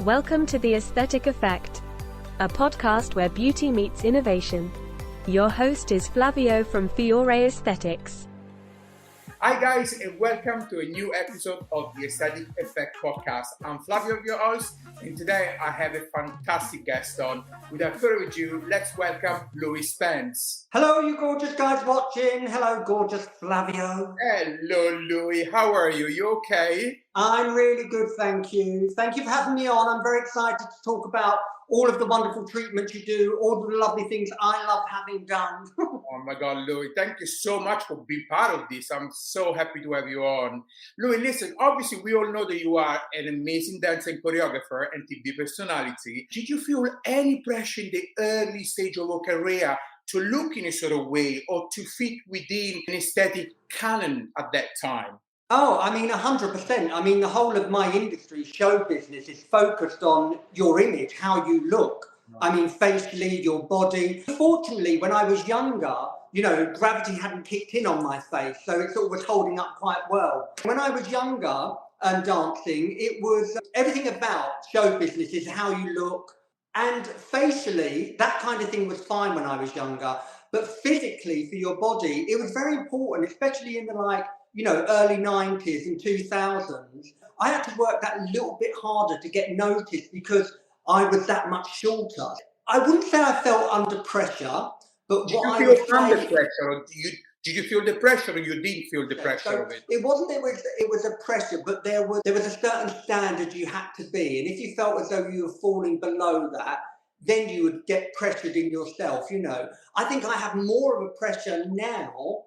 Welcome to The Aesthetic Effect, a podcast where beauty meets innovation. Your host is Flavio from Fiore Aesthetics. Hi guys, and welcome to a new episode of the Aesthetic Effect podcast. I'm Flavio, your host, and today I have a fantastic guest on. Without further ado, let's welcome Louie Spence. Hello, you gorgeous guys watching. Hello, gorgeous Flavio. Hello, Louie. How are you? You okay? I'm really good, thank you. Thank you for having me on. I'm very excited to talk about all of the wonderful treatments you do, all the lovely things I love having done. Oh my God, Louie, thank you so much for being part of this. I'm so happy to have you on. Louie, listen, obviously we all know that you are an amazing dancer and choreographer and TV personality. Did you feel any pressure in the early stage of your career to look in a sort of way or to fit within an aesthetic canon at that time? Oh, I mean, 100%. I mean, the whole of my industry, show business, is focused on your image, how you look. I mean, facially, your body. Fortunately, when I was younger, gravity hadn't kicked in on my face, so it sort of was holding up quite well. When I was younger and dancing, it was everything about show business is how you look. And facially, that kind of thing was fine when I was younger. But physically, for your body, it was very important, especially in the early 90s and 2000s. I had to work that little bit harder to get noticed because I was that much shorter. I wouldn't say I felt under pressure, but did you feel under pressure, or did you feel the pressure, or you didn't feel the pressure of it? It wasn't. It was a pressure, but there was a certain standard you had to be, and if you felt as though you were falling below that, then you would get pressured in yourself. I think I have more of a pressure now,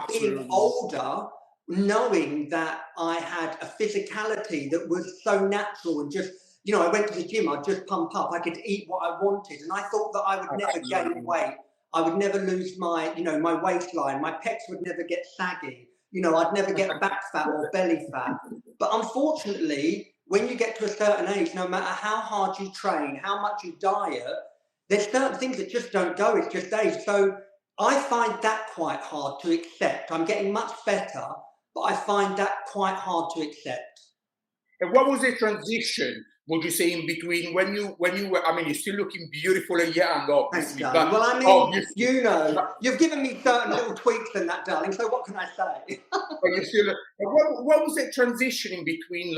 being older, knowing that I had a physicality that was so natural and just, I went to the gym, I'd just pump up, I could eat what I wanted, and I thought that I would never gain weight, I would never lose my waistline, my pecs would never get saggy, I'd never get back fat or belly fat. But unfortunately, when you get to a certain age, no matter how hard you train, how much you diet, there's certain things that just don't go, it's just age. So I find that quite hard to accept. I'm getting much better, but I find that quite hard to accept. And what was the transition, would you say, in between when you were, I mean, you're still looking beautiful and young, obviously. Thanks, but well, I mean, you've given me certain little tweaks in that, darling, so what can I say? But you still, what was the transition in between,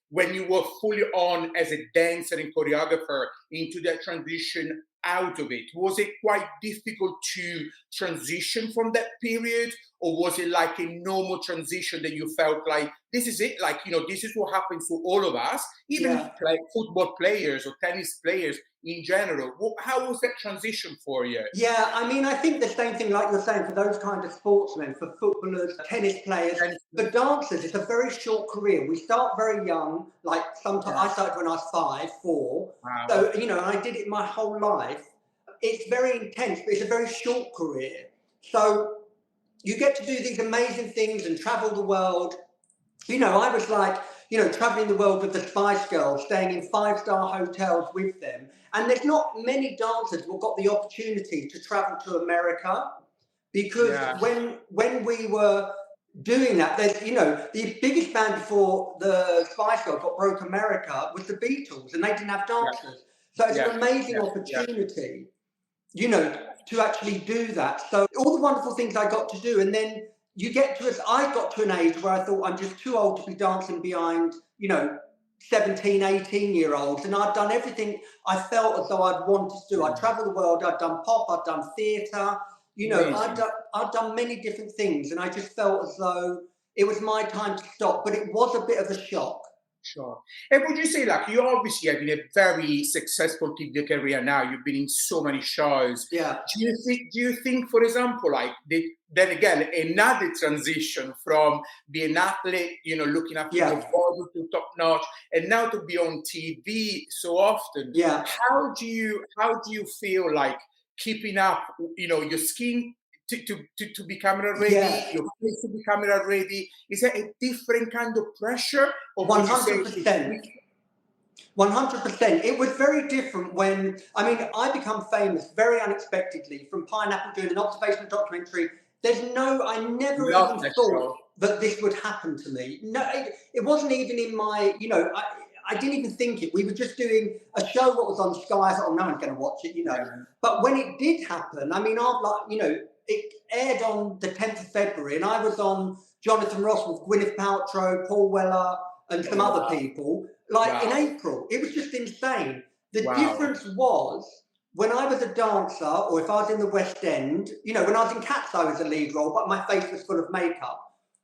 when you were fully on as a dancer and choreographer into that transition out of it? Was it quite difficult to transition from that period, or was it like a normal transition that you felt like this is it, this is what happens to all of us, even like football players or tennis players in general? How was that transition for you? Yeah, I mean, I think the same thing like you're saying for those kind of sportsmen, for footballers, tennis players, for dancers, it's a very short career. We start very young, sometimes I started when I was 4. Wow. So, I did it my whole life. It's very intense, but it's a very short career. So you get to do these amazing things and travel the world. I was traveling the world with the Spice Girls, staying in 5-star hotels with them. And there's not many dancers who got the opportunity to travel to America, because when we were doing that, the biggest band before the Spice Girls got broke America was the Beatles, and they didn't have dancers. So it's an amazing opportunity, to actually do that. So all the wonderful things I got to do, and then I got to an age where I thought I'm just too old to be dancing behind, 17, 18-year-olds. And I'd done everything I felt as though I'd wanted to do. I'd traveled the world, I'd done pop, I'd done theatre, I'd done many different things. And I just felt as though it was my time to stop. But it was a bit of a shock. Sure. And would you say, you obviously have been a very successful TV career now, you've been in so many shows. Yeah. Do you think, for example, then again, another transition from being an athlete, looking after your body to top notch, and now to be on TV so often. Yeah. How do you feel like keeping up, your skin to be camera ready, your face to be camera ready? Is that a different kind of pressure? Or 100%. 100%. It was very different when, I become famous very unexpectedly from Pineapple doing an observational documentary. I never even thought that this would happen to me. No, it wasn't even in my, I didn't even think it. We were just doing a show what was on Sky. I thought, oh, no one's going to watch it, you know. Yeah. But when it did happen, I mean, it aired on the 10th of February, and I was on Jonathan Ross with Gwyneth Paltrow, Paul Weller, and some other people, in April. It was just insane. The difference was, when I was a dancer, or if I was in the West End, you know, when I was in Cats, I was a lead role, but my face was full of makeup.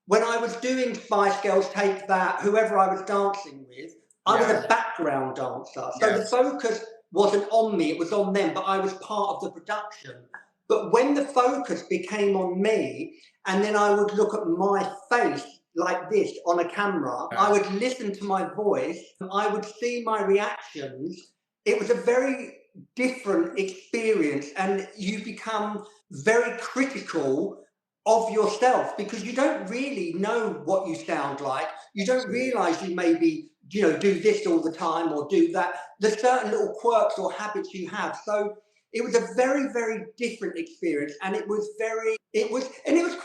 When I was doing Spice Girls, Take That, whoever I was dancing with, I was a background dancer. So the focus wasn't on me, it was on them, but I was part of the production. But when the focus became on me, and then I would look at my face like this on a camera, I would listen to my voice, I would see my reactions. It was a very different experience, and you become very critical of yourself because you don't really know what you sound like. You don't realize you maybe, you know, do this all the time or do that. There's certain little quirks or habits you have. So it was a very, very different experience, and it was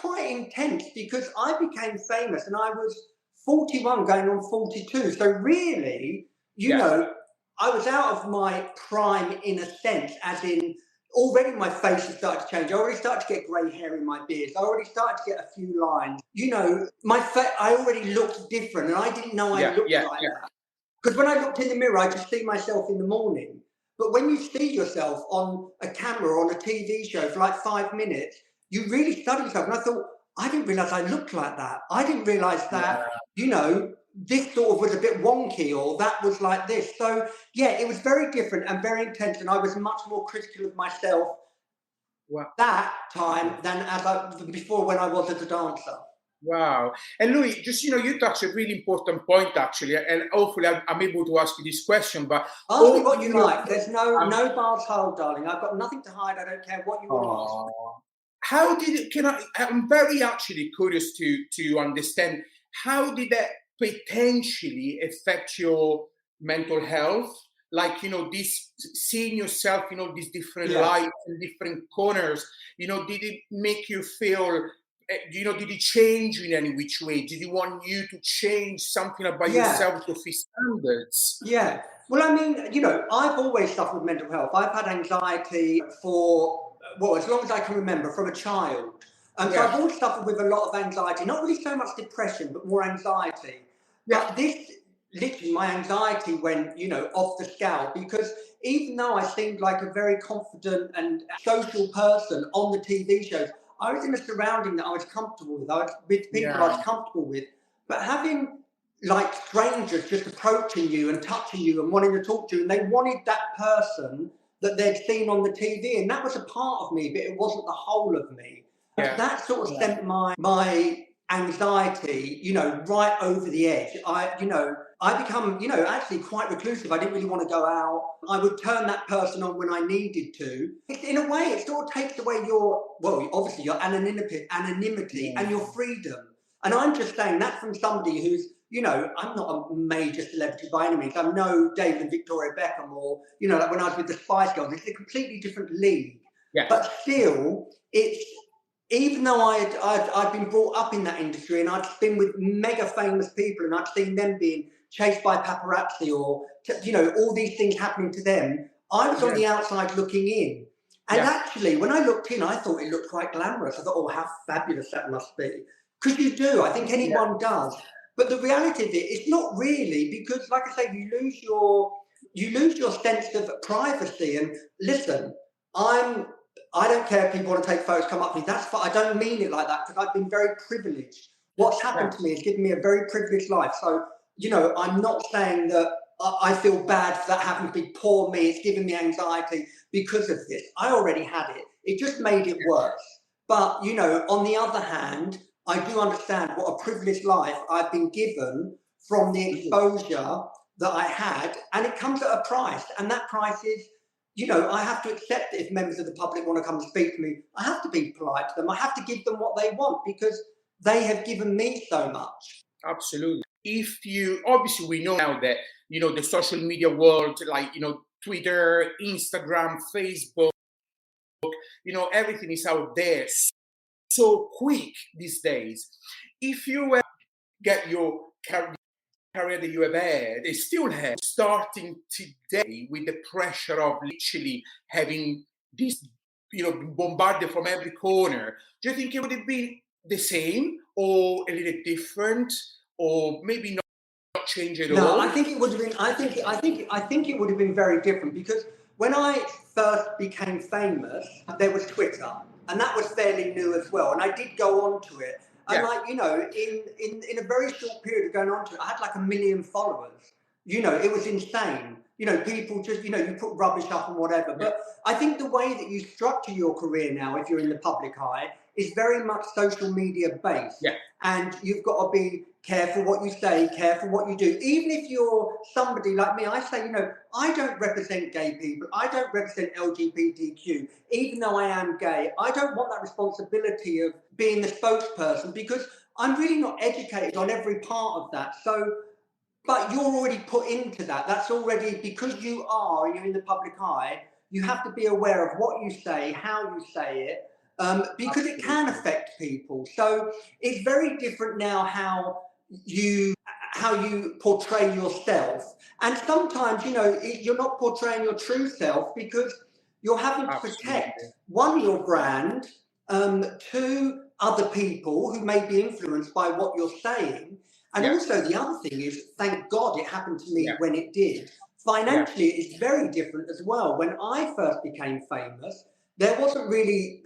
quite intense because I became famous and I was 41 going on 42. So really, you know, I was out of my prime in a sense, as in already my face had started to change. I already started to get grey hair in my beard. I already started to get a few lines. You know, I already looked different, and I didn't know I looked like that. Because when I looked in the mirror, I just see myself in the morning. But when you see yourself on a camera or on a TV show for like 5 minutes, you really study yourself. And I thought, I didn't realise I looked like that. I didn't realise that, you know, this sort of was a bit wonky, or that was like this. So, yeah, it was very different and very intense. And I was much more critical of myself that time than before when I was as a dancer. Wow. And Louie, just, you know, you touched a really important point, actually, and hopefully I'm able to ask you this question, but... Ask me what you like. There's no bars hold, darling. I've got nothing to hide. I don't care what you want to ask. How did it, I'm very actually curious to understand, how did that potentially affect your mental health? Like, you know, this seeing yourself, you know, these different lights and different corners, you know, did it make you feel, you know, did it change in any which way? Did it want you to change something about yourself to fit standards? Yeah. Well, I mean, you know, I've always suffered mental health. I've had anxiety for, as long as I can remember, from a child. And so I've always suffered with a lot of anxiety, not really so much depression, but more anxiety. But this, literally, my anxiety went, you know, off the scale, because even though I seemed like a very confident and social person on the TV shows, I was in a surrounding that I was comfortable with. I was with people I was comfortable with. But having like strangers just approaching you and touching you and wanting to talk to you, and they wanted that person that they'd seen on the TV, and that was a part of me, but it wasn't the whole of me. That sort of sent my anxiety, you know, right over the edge. I become, you know, actually quite reclusive. I didn't really want to go out. I would turn that person on when I needed to. In a way, it sort of takes away obviously your anonymity and your freedom. And I'm just saying that from somebody who's, you know, I'm not a major celebrity by any means. I'm no David and Victoria Beckham, or, you know, like when I was with the Spice Girls, it's a completely different league. But still, it's, even though I'd been brought up in that industry, and I'd been with mega famous people, and I'd seen them being chased by paparazzi, or, you know, all these things happening to them, I was on the outside looking in. And actually, when I looked in, I thought it looked quite glamorous. I thought, oh, how fabulous that must be. Because you do. I think anyone does. But the reality of it, it's not really, because, like I say, you lose your sense of privacy. And listen, I don't care if people want to take photos, come up to me. That's fine. I don't mean it like that, because I've been very privileged. What's happened to me has given me a very privileged life. So, you know, I'm not saying that I feel bad for that happened to be poor me. It's given me anxiety because of this. I already had it. It just made it worse. But, you know, on the other hand, I do understand what a privileged life I've been given from the exposure that I had. And it comes at a price. And that price is, you know, I have to accept that if members of the public want to come and speak to me, I have to be polite to them. I have to give them what they want, because they have given me so much. Absolutely. Obviously, we know now that, you know, the social media world, like, you know, Twitter, Instagram, Facebook, you know, everything is out there so quick these days. If you get your career career that you have had, and still have, starting today with the pressure of literally having this, bombarded from every corner, do you think it would have been the same or a little different, or maybe not change at all? No, I think it would have been. I think it would have been very different, because when I first became famous, there was Twitter, and that was fairly new as well. And I did go onto it, and in a very short period of going onto it, I had like 1 million followers. It was insane. People just, you put rubbish up and whatever. But I think the way that you structure your career now, if you're in the public eye, is very much social media based. Yeah. And you've got to be careful what you say, careful what you do. Even if you're somebody like me, I say, I don't represent gay people. I don't represent LGBTQ. Even though I am gay, I don't want that responsibility of being the spokesperson, because I'm really not educated on every part of that. So, but you're already put into that. That's already, because you are, and you're in the public eye, you have to be aware of what you say, how you say it, because it can affect people. So it's very different now how you portray yourself. And sometimes, you're not portraying your true self, because you're having to protect, one, your brand, two, other people who may be influenced by what you're saying. And also the other thing is, thank God it happened to me when it did. Financially, it's very different as well. When I first became famous, there wasn't really,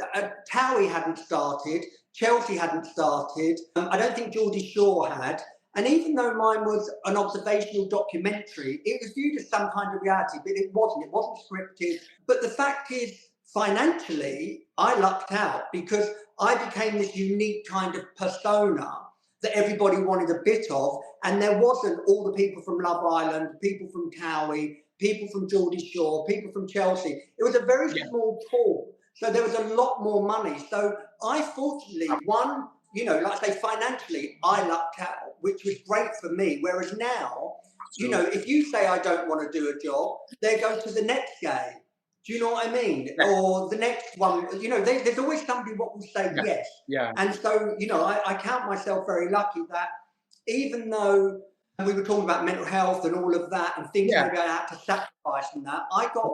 Towie hadn't started, Chelsea hadn't started, I don't think Geordie Shore had. And even though mine was an observational documentary, it was viewed as some kind of reality, but it wasn't scripted. But the fact is, financially, I lucked out, because I became this unique kind of persona that everybody wanted a bit of, and there wasn't all the people from Love Island, people from Towie, people from Geordie Shore, people from Chelsea. It was a very small pool, so there was a lot more money. So I fortunately, one, like I say, financially, I lucked out, which was great for me. Whereas now, if you say I don't want to do a job, they go to the next guy. Do you know what I mean? Yeah. Or the next one, there's always somebody what will say yes. Yeah. And so, I count myself very lucky that, even though we were talking about mental health and all of that and things maybe I had to sacrifice from that, I got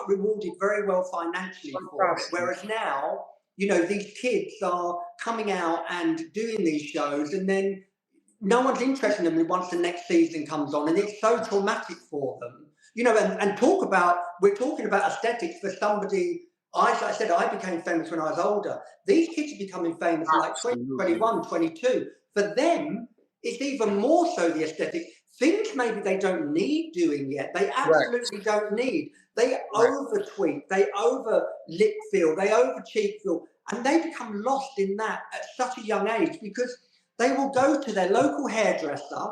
rewarded very well financially for it. Whereas now, these kids are coming out and doing these shows, and then no one's interested in them once the next season comes on, and it's so traumatic for them. We're talking about aesthetics for somebody, like I said, I became famous when I was older. These kids are becoming famous at like 20, 21, 22. For them, it's even more so the aesthetic. Things maybe they don't need doing yet. They absolutely don't need. They over-tweak, they over-lip fill, they over-cheek fill, and they become lost in that at such a young age, because they will go to their local hairdresser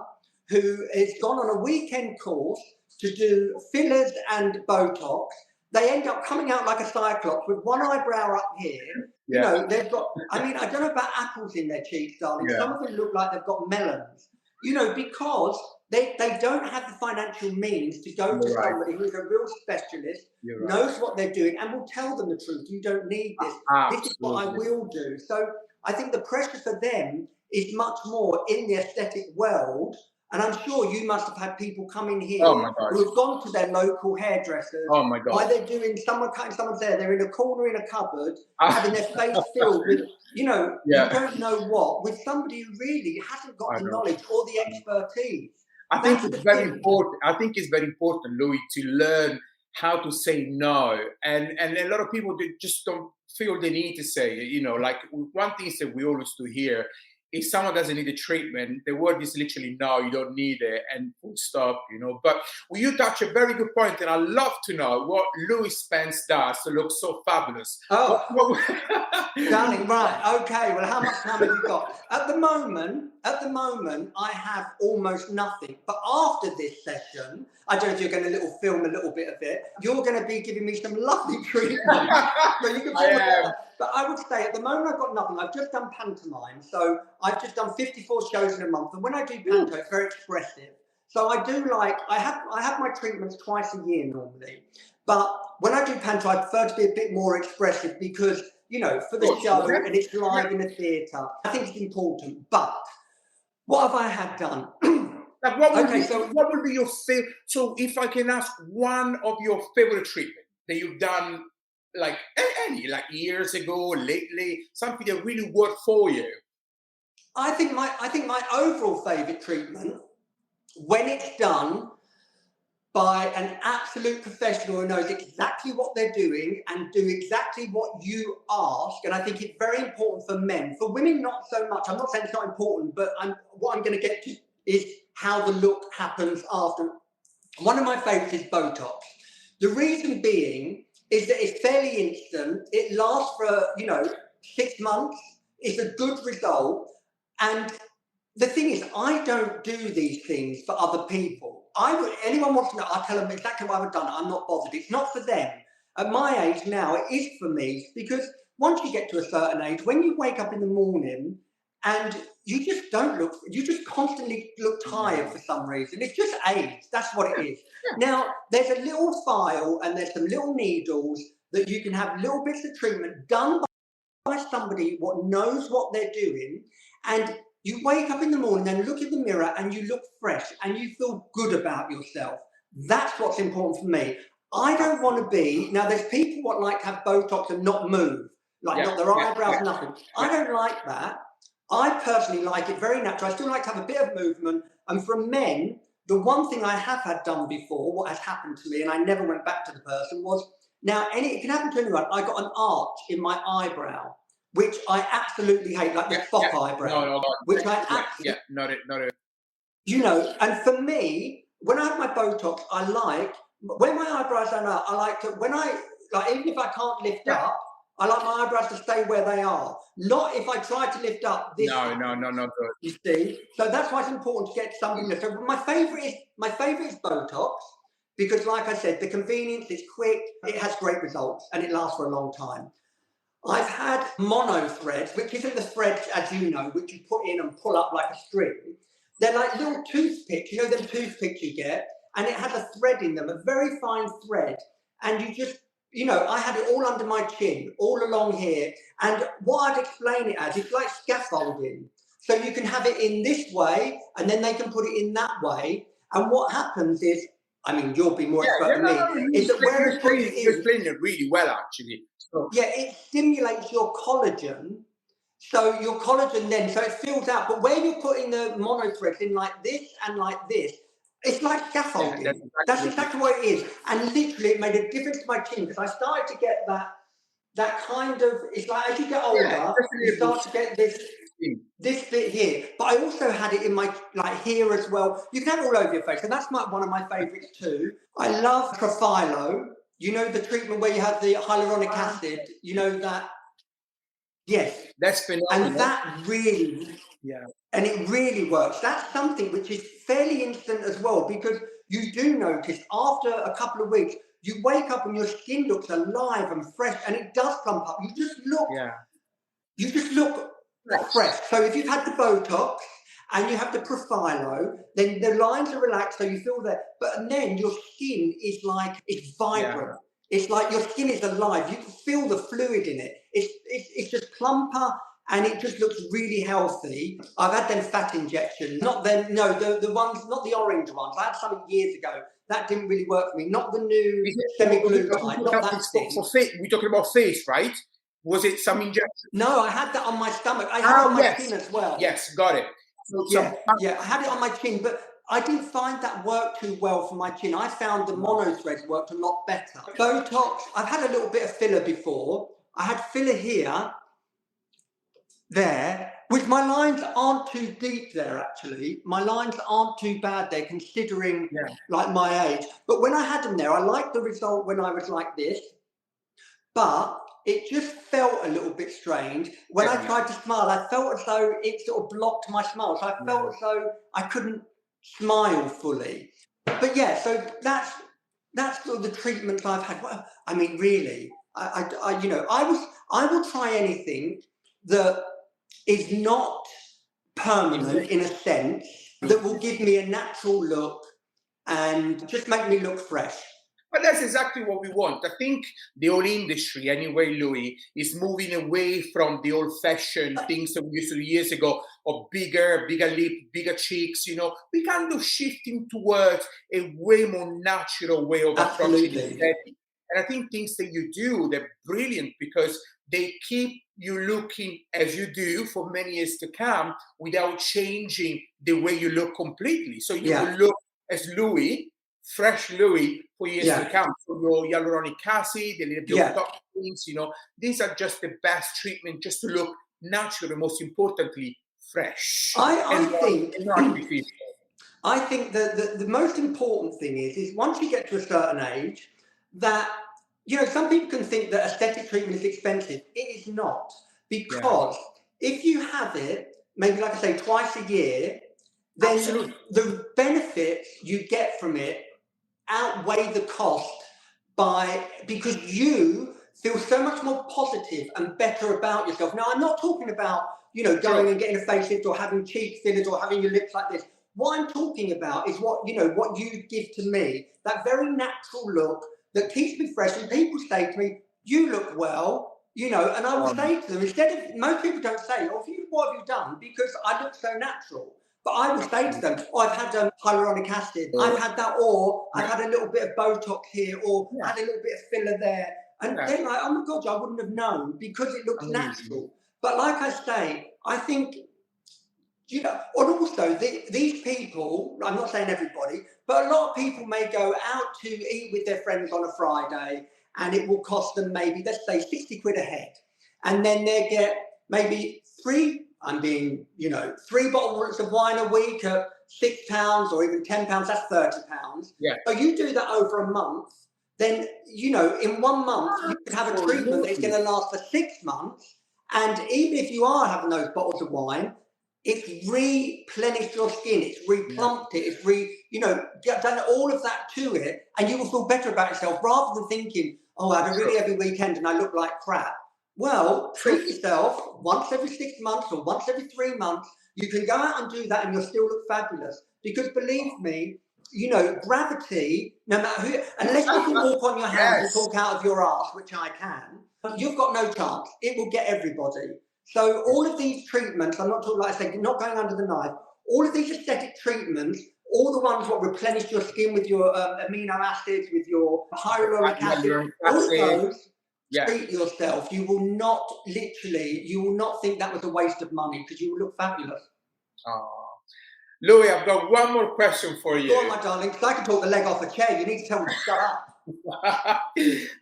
who has gone on a weekend course to do fillers and Botox. They end up coming out like a cyclops with one eyebrow up here. They've got, I don't know about apples in their cheeks, darling. Some of them look like they've got melons, because they don't have the financial means to go to somebody who's a real specialist, knows what they're doing, and will tell them the truth. You don't need this. This is what I will do. So I think the pressure for them is much more in the aesthetic world. And I'm sure you must have had people come in here who have gone to their local hairdressers. Oh my God. While they're doing, someone cutting someone's hair, they're in a corner in a cupboard, having their face filled with, you don't know what, with somebody who really hasn't got the knowledge or the expertise. I think it's very important, Louie, to learn how to say no. And a lot of people, they just don't feel the need to say it. Like one thing that we always do here, if someone doesn't need a treatment, the word is literally no, you don't need it, and full stop, But you touch a very good point, and I'd love to know what Louie Spence does to look so fabulous. Oh, darling, right, okay. Well, how much time have you got? At the moment, I have almost nothing. But after this session, I don't know if you're going to film a little bit of it. You're going to be giving me some lovely treatment. So you can But I would say at the moment I've got nothing. I've just done pantomime. So I've just done 54 shows in a month. And when I do panto, it's very expressive. So I do I have my treatments twice a year normally. But when I do panto, I prefer to be a bit more expressive because, for the show and it's live in a theatre, I think it's important. But what have I had done? Like, what would be your favorite? So, if I can ask, one of your favorite treatment that you've done, like any, like years ago, lately, something that really worked for you. I think my overall favourite treatment, when it's done by an absolute professional who knows exactly what they're doing and do exactly what you ask, and I think it's very important for men. For women, not so much. I'm not saying it's not important, but what I'm going to get to is how the look happens after. One of my favourites is Botox. The reason being is that it's fairly instant. It lasts for 6 months. It's a good result, and the thing is, I don't do these things for other people. Anyone wants to know, I'll tell them exactly why I've done it. I'm not bothered. It's not for them. At my age now, it is for me, because once you get to a certain age, when you wake up in the morning and you just you just constantly look tired for some reason. It's just age. That's what it is. Now, there's a little file and there's some little needles that you can have little bits of treatment done by somebody what knows what they're doing, and you wake up in the morning and look in the mirror and you look fresh and you feel good about yourself. That's what's important for me. I don't want to be, now there's people what like to have Botox and not move, like not their eyebrows, nothing. I don't like that. I personally like it very natural. I still like to have a bit of movement. And for men, the one thing I have had done before, what has happened to me, and I never went back to the person, was, now it can happen to anyone, I got an arch in my eyebrow, which I absolutely hate, like the Spock eyebrow, which I absolutely... not it. And for me, when I have my Botox, when my eyebrows are out, I like to, even if I can't lift up, I like my eyebrows to stay where they are. Not if I try to lift up this. No. You see? So that's why it's important to get something lift. So my favourite is Botox, because like I said, the convenience, it's quick, it has great results, and it lasts for a long time. I've had mono threads, which isn't the threads, as you know, which you put in and pull up like a string. They're like little toothpicks, them toothpicks you get, and it has a thread in them, a very fine thread. And you just, I had it all under my chin, all along here. And what I'd explain it as, it's like scaffolding. So you can have it in this way, and then they can put it in that way. And what happens is, you'll be more expert than me, is that where it puts it in... You're explaining it really well, actually. So. Yeah, it stimulates your collagen. So your collagen then, so it fills out. But where you're putting the mono threads in like this and like this, it's like scaffolding. Yeah, that's exactly what it is. And literally it made a difference to my chin, because I started to get that kind of, it's like as you get older, you start to get this bit here. But I also had it in my, here as well. You can have it all over your face. And that's one of my favourites too. I love Profilo. The treatment where you have the hyaluronic acid, that. Yes. That's phenomenal. And that really, and it really works. That's something which is fairly instant as well, because you do notice after a couple of weeks, you wake up and your skin looks alive and fresh, and it does plump up. You just look fresh. So if you've had the Botox and you have the Profilo, then the lines are relaxed, so you feel that. But then your skin is it's vibrant. Yeah. It's like your skin is alive. You can feel the fluid in it. It's just plumper, and it just looks really healthy. I've had them fat injections. Not them, no, the ones, not the orange ones. I had some years ago. That didn't really work for me. Not the new semi-glutide, not that thing. We're talking about face, right? Was it some injection? No, I had that on my stomach. I had it on my chin as well. Yes, got it. I had it on my chin, but I didn't find that worked too well for my chin. I found the mono threads worked a lot better. Botox, I've had a little bit of filler before. I had filler here, there, which my lines aren't too deep there, actually. My lines aren't too bad there, considering my age. But when I had them there, I liked the result when I was like this. But it just felt a little bit strange. When I tried to smile, I felt as though it sort of blocked my smile. So I felt as though I couldn't smile fully. But so that's sort of the treatments I've had. Well, really, I will try anything that is not permanent in a sense, that will give me a natural look and just make me look fresh. But that's exactly what we want. I think the whole industry, anyway, Louie, is moving away from the old-fashioned things that we used to do years ago or bigger lip, bigger cheeks, we kind of shifting towards a way more natural way of approaching aesthetic. And I think things that you do, they're brilliant because they keep you looking as you do for many years to come without changing the way you look completely. So you will look as Louie, fresh Louie, for years to come. So your hyaluronic acid, the little bit of toxins, these are just the best treatment just to look natural and most importantly, fresh. I think that the most important thing is once you get to a certain age, that some people can think that aesthetic treatment is expensive. It is not, because if you have it, maybe like I say, twice a year, then the benefits you get from it outweigh the cost because you feel so much more positive and better about yourself. Now, I'm not talking about going and getting a facelift or having cheek fillers or having your lips like this. What I'm talking about is what you give to me, that very natural look that keeps me fresh. And people say to me, "You look well," and I will say to them, instead of, most people don't say, "Oh, what have you done?" Because I look so natural. But I would say to them, "Oh, I've had hyaluronic acid, I've had that, or I've had a little bit of Botox here, or had a little bit of filler there." And they're like, "Oh my God, I wouldn't have known because it looks natural." But like I say, I think, and also these people, I'm not saying everybody, but a lot of people may go out to eat with their friends on a Friday and it will cost them maybe, let's say, 60 quid a head. And then they get maybe three bottles of wine a week at £6 or even £10, that's £30. Yeah. So you do that over a month, then, in 1 month, you could have a treatment that's going to last for 6 months. And even if you are having those bottles of wine, it's replenished your skin, it's replumped it, it's done all of that to it, and you will feel better about yourself rather than thinking, "Oh, I had a really heavy weekend and I look like crap." Well, treat yourself once every 6 months or once every 3 months. You can go out and do that and you'll still look fabulous. Because believe me, gravity, no matter who, unless you can walk on your hands and talk out of your arse, which I can, you've got no chance. It will get everybody. So all of these treatments, I'm not talking, like I say, not going under the knife, all of these aesthetic treatments, all the ones that replenish your skin with your amino acids, with your hyaluronic acid, all of those, treat yourself. You will not think that was a waste of money because you will look fabulous. Louie, I've got one more question for you. Go on, my darling, because I can talk the leg off a chair. You need to tell me to shut up.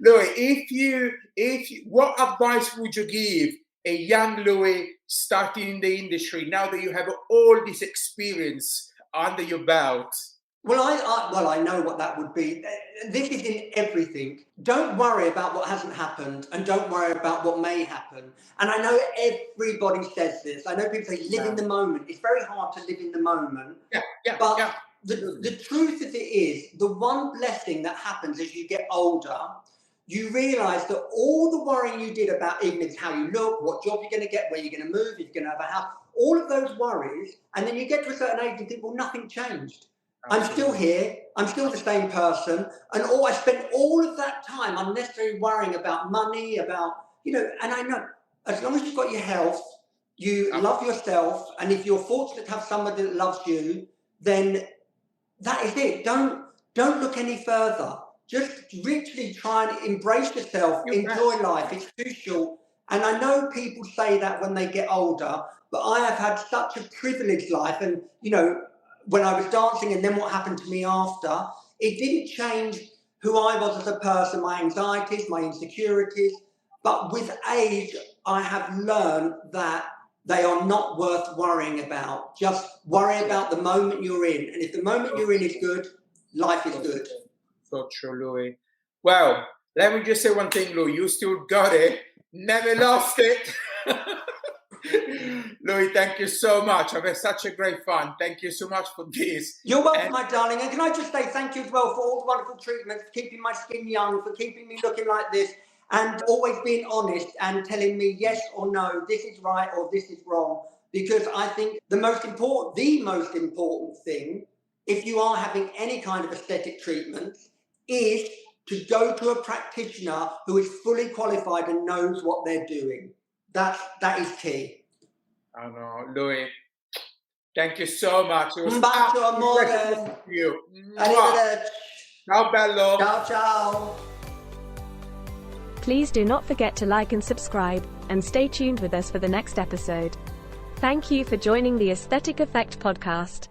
Louie, what advice would you give a young Louie starting in the industry now that you have all this experience under your belt? Well, I know what that would be. This is in everything. Don't worry about what hasn't happened and don't worry about what may happen. And I know everybody says this. I know people say live in the moment. It's very hard to live in the moment. But the truth of it is, the one blessing that happens as you get older, you realise that all the worrying you did about even if it's how you look, what job you're going to get, where you're going to move, if you're going to have a house, all of those worries, and then you get to a certain age and think, well, nothing changed. I'm still here, I'm still the same person, and I spent all of that time unnecessarily worrying about money, about, and I know, as long as you've got your health, you love yourself, and if you're fortunate to have somebody that loves you, then that is it. Don't look any further. Just literally try and embrace yourself, enjoy life, it's too short. And I know people say that when they get older, but I have had such a privileged life, and, when I was dancing and then what happened to me after, it didn't change who I was as a person, my anxieties, my insecurities. But with age, I have learned that they are not worth worrying about. Just worry about the moment you're in. And if the moment you're in is good, life is good. So true, Louie. Well, let me just say one thing, Louie. You still got it. Never lost it. Louie, thank you so much. I've had such a great fun. Thank you so much for this. You're welcome, my darling. And can I just say thank you as well for all the wonderful treatments, for keeping my skin young, for keeping me looking like this, and always being honest and telling me yes or no, this is right or this is wrong. Because I think the most important thing, if you are having any kind of aesthetic treatment, is to go to a practitioner who is fully qualified and knows what they're doing. That is key. I know, Louie. Thank you so much. It was Un bacio, amore. to you. Arrivederci. Ciao bello. Ciao, ciao. Please do not forget to like and subscribe, and stay tuned with us for the next episode. Thank you for joining the Aesthetic Effect podcast.